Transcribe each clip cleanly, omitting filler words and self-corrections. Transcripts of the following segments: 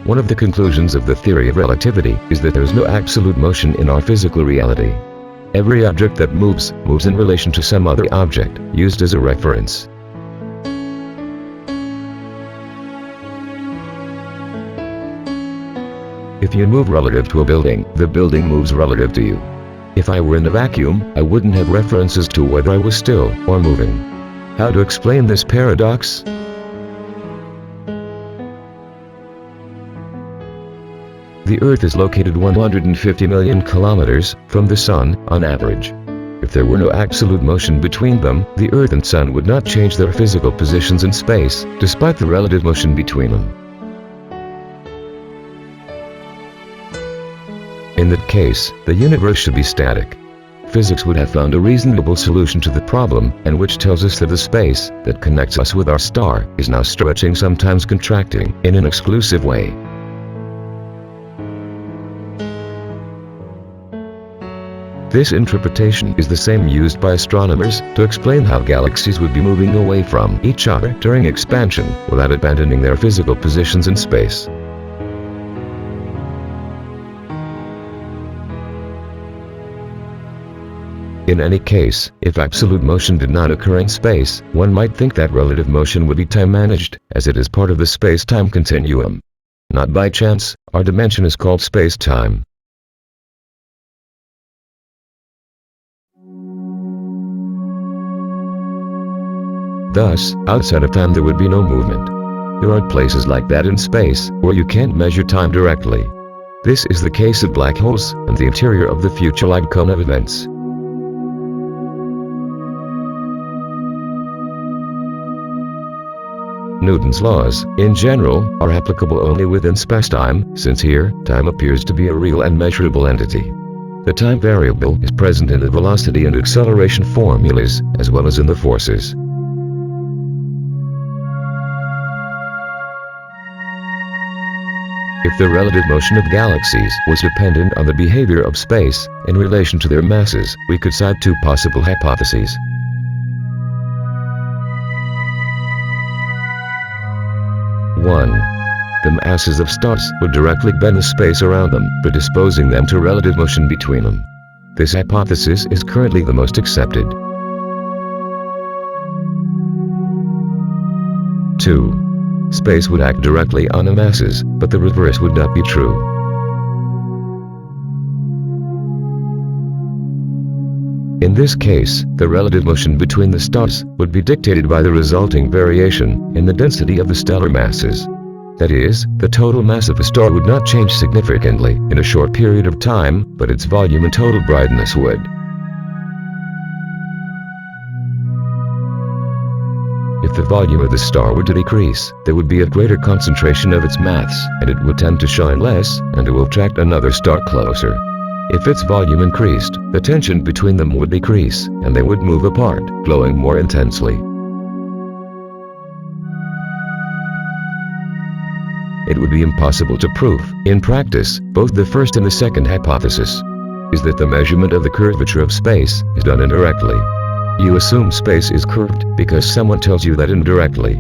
One of the conclusions of the theory of relativity is that there is no absolute motion in our physical reality. Every object that moves in relation to some other object, used as a reference. If you move relative to a building, the building moves relative to you. If I were in a vacuum, I wouldn't have references to whether I was still or moving. How to explain this paradox? The Earth is located 150 million kilometers from the Sun, on average. If there were no absolute motion between them, the Earth and Sun would not change their physical positions in space, despite the relative motion between them. In that case, the universe should be static. Physics would have found a reasonable solution to the problem, and which tells us that the space that connects us with our star is now stretching, sometimes contracting, in an exclusive way. This interpretation is the same used by astronomers to explain how galaxies would be moving away from each other during expansion without abandoning their physical positions in space. In any case, if absolute motion did not occur in space, one might think that relative motion would be time-managed, as it is part of the space-time continuum. Not by chance, our dimension is called space-time. Thus, outside of time there would be no movement. There are places like that in space, where you can't measure time directly. This is the case of black holes, and the interior of the future light cone of events. Newton's laws, in general, are applicable only within spacetime, since here, time appears to be a real and measurable entity. The time variable is present in the velocity and acceleration formulas, as well as in the forces. If the relative motion of galaxies was dependent on the behavior of space in relation to their masses, we could cite two possible hypotheses. One, the masses of stars would directly bend the space around them, predisposing them to relative motion between them. This hypothesis is currently the most accepted. 2. Space would act directly on the masses, but the reverse would not be true. In this case, the relative motion between the stars would be dictated by the resulting variation in the density of the stellar masses. That is, the total mass of a star would not change significantly in a short period of time, but its volume and total brightness would. If the volume of the star were to decrease, there would be a greater concentration of its mass, and it would tend to shine less, and it will attract another star closer. If its volume increased, the tension between them would decrease, and they would move apart, glowing more intensely. It would be impossible to prove, in practice, both the first and the second hypothesis. Is that the measurement of the curvature of space is done indirectly. You assume space is curved because someone tells you that indirectly.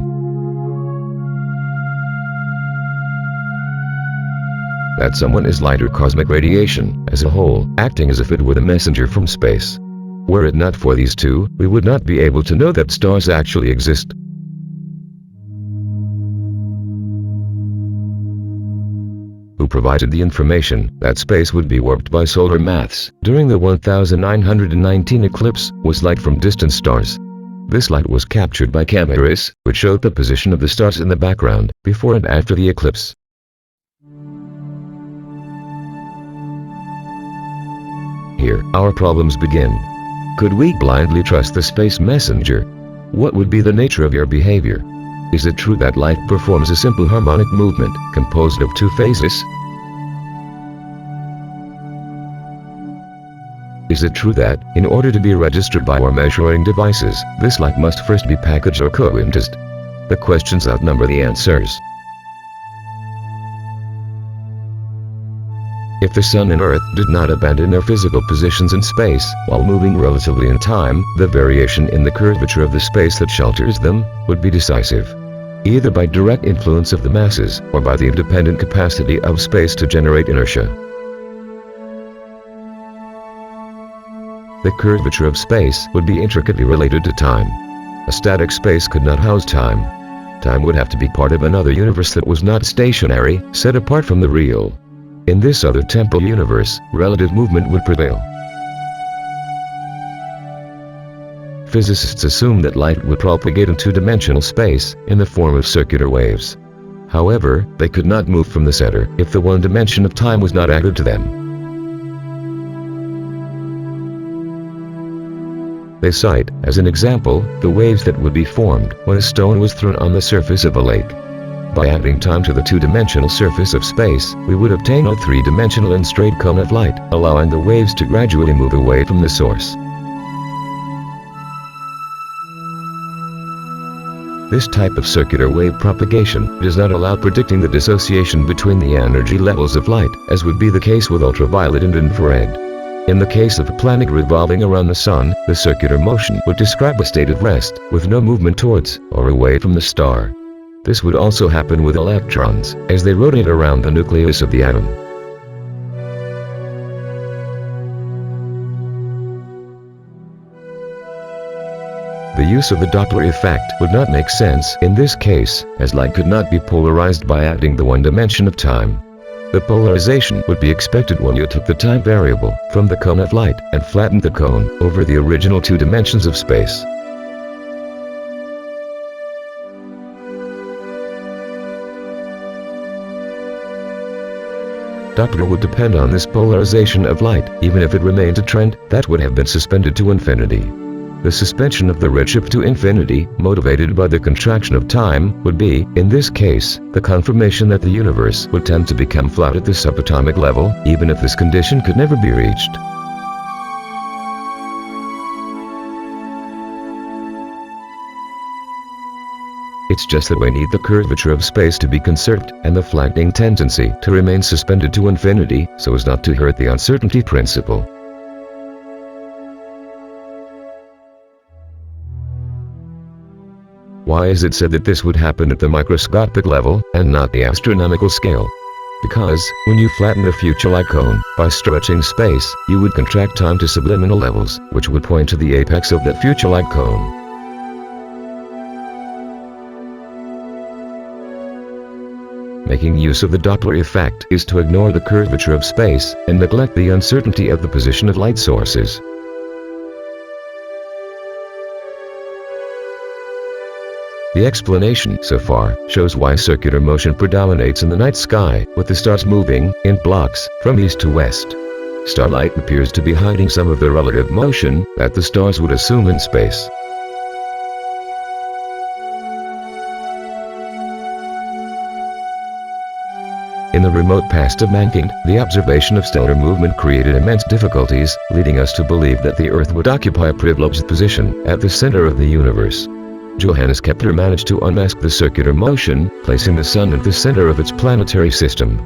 That someone is light or cosmic radiation, as a whole, acting as if it were the messenger from space. Were it not for these two, we would not be able to know that stars actually exist. Who provided the information that space would be warped by solar mass during the 1919 eclipse was light from distant stars. This light was captured by cameras, which showed the position of the stars in the background, before and after the eclipse. Here, our problems begin. Could we blindly trust the space messenger? What would be the nature of your behavior? Is it true that light performs a simple harmonic movement, composed of two phases? Is it true that, in order to be registered by our measuring devices, this light must first be packaged or quantized? The questions outnumber the answers. If the Sun and Earth did not abandon their physical positions in space while moving relatively in time, the variation in the curvature of the space that shelters them would be decisive. either by direct influence of the masses or by the independent capacity of space to generate inertia. The curvature of space would be intricately related to time. A static space could not house time. Time would have to be part of another universe that was not stationary, set apart from the real. In this other temporal universe, relative movement would prevail. Physicists assume that light would propagate in two-dimensional space in the form of circular waves. However, they could not move from the center if the one dimension of time was not added to them. They cite, as an example, the waves that would be formed when a stone was thrown on the surface of a lake. By adding time to the two-dimensional surface of space, we would obtain a three-dimensional and straight cone of light, allowing the waves to gradually move away from the source. This type of circular wave propagation does not allow predicting the dissociation between the energy levels of light, as would be the case with ultraviolet and infrared. In the case of a planet revolving around the Sun, the circular motion would describe a state of rest, with no movement towards or away from the star. This would also happen with electrons, as they rotate around the nucleus of the atom. The use of the Doppler effect would not make sense in this case, as light could not be polarized by adding the one dimension of time. The polarization would be expected when you took the time variable from the cone of light and flattened the cone over the original two dimensions of space. Doppler would depend on this polarization of light, even if it remained a trend that would have been suspended to infinity. The suspension of the redshift to infinity, motivated by the contraction of time, would be, in this case, the confirmation that the universe would tend to become flat at the subatomic level, even if this condition could never be reached. It's just that we need the curvature of space to be conserved, and the flattening tendency to remain suspended to infinity, so as not to hurt the uncertainty principle. Why is it said that this would happen at the microscopic level, and not the astronomical scale? Because, when you flatten the future light cone, by stretching space, you would contract time to subliminal levels, which would point to the apex of that future light cone. Making use of the Doppler effect is to ignore the curvature of space, and neglect the uncertainty of the position of light sources. The explanation, so far, shows why circular motion predominates in the night sky, with the stars moving, in blocks, from east to west. Starlight appears to be hiding some of the relative motion that the stars would assume in space. In the remote past of mankind, the observation of stellar movement created immense difficulties, leading us to believe that the Earth would occupy a privileged position at the center of the universe. Johannes Kepler managed to unmask the circular motion, placing the Sun at the center of its planetary system.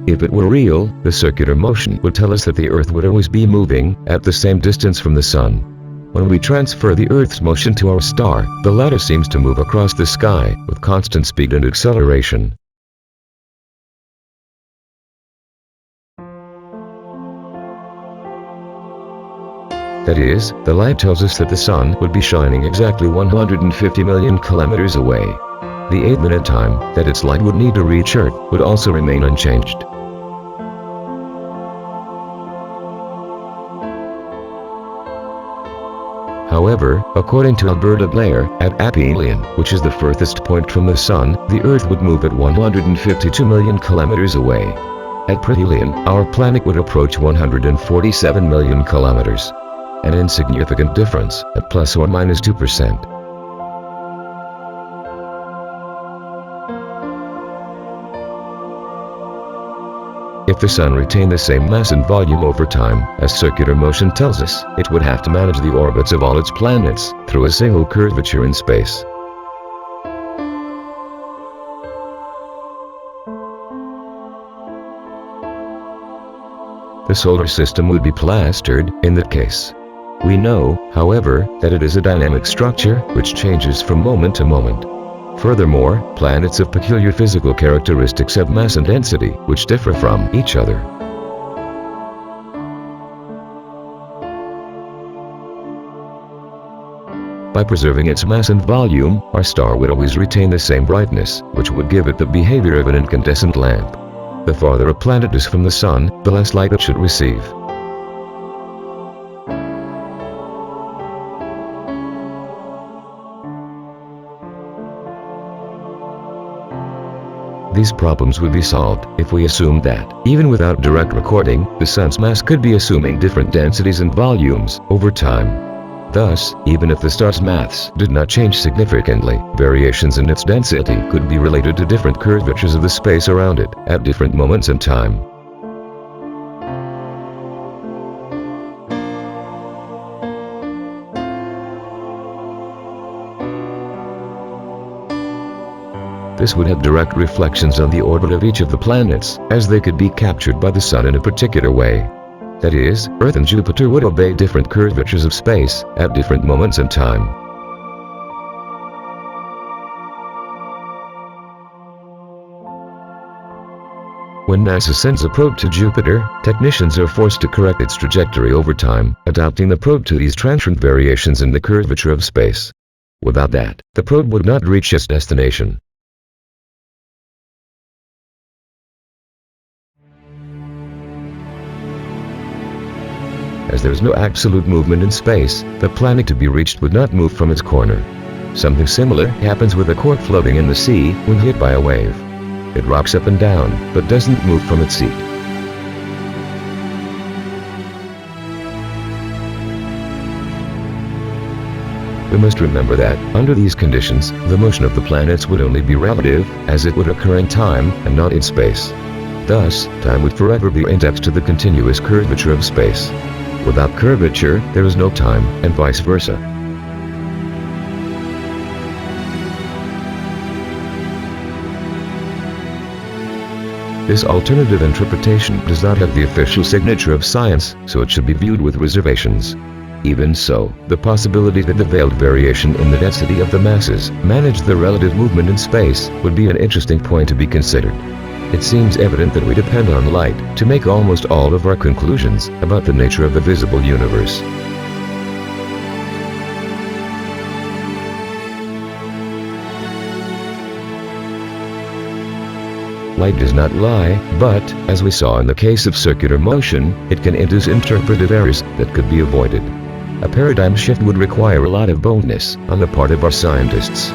If it were real, the circular motion would tell us that the Earth would always be moving at the same distance from the Sun. When we transfer the Earth's motion to our star, the latter seems to move across the sky with constant speed and acceleration. That is, the light tells us that the Sun would be shining exactly 150 million kilometers away. The 8-minute time that its light would need to reach Earth would also remain unchanged. However, according to Alberta Blair, at aphelion, which is the furthest point from the Sun, the Earth would move at 152 million kilometers away. At perihelion, our planet would approach 147 million kilometers. An insignificant difference, at plus or minus 2%. If the Sun retained the same mass and volume over time, as circular motion tells us, it would have to manage the orbits of all its planets through a single curvature in space. The solar system would be plastered, in that case. We know, however, that it is a dynamic structure which changes from moment to moment. Furthermore, planets of peculiar physical characteristics have mass and density which differ from each other. By preserving its mass and volume, our star would always retain the same brightness, which would give it the behavior of an incandescent lamp. The farther a planet is from the Sun, the less light it should receive. These problems would be solved if we assumed that, even without direct recording, the Sun's mass could be assuming different densities and volumes over time. Thus, even if the star's mass did not change significantly, variations in its density could be related to different curvatures of the space around it at different moments in time. This would have direct reflections on the orbit of each of the planets, as they could be captured by the Sun in a particular way. That is, Earth and Jupiter would obey different curvatures of space at different moments in time. When NASA sends a probe to Jupiter, technicians are forced to correct its trajectory over time, adapting the probe to these transient variations in the curvature of space. Without that, the probe would not reach its destination. As there is no absolute movement in space, the planet to be reached would not move from its corner. Something similar happens with a cork floating in the sea when hit by a wave. It rocks up and down, but doesn't move from its seat. We must remember that, under these conditions, the motion of the planets would only be relative, as it would occur in time and not in space. Thus, time would forever be indexed to the continuous curvature of space. Without curvature, there is no time, and vice versa. This alternative interpretation does not have the official signature of science, so it should be viewed with reservations. Even so, the possibility that the veiled variation in the density of the masses manage the relative movement in space would be an interesting point to be considered. It seems evident that we depend on light to make almost all of our conclusions about the nature of the visible universe. Light does not lie, but, as we saw in the case of circular motion, it can induce interpretive errors that could be avoided. A paradigm shift would require a lot of boldness on the part of our scientists.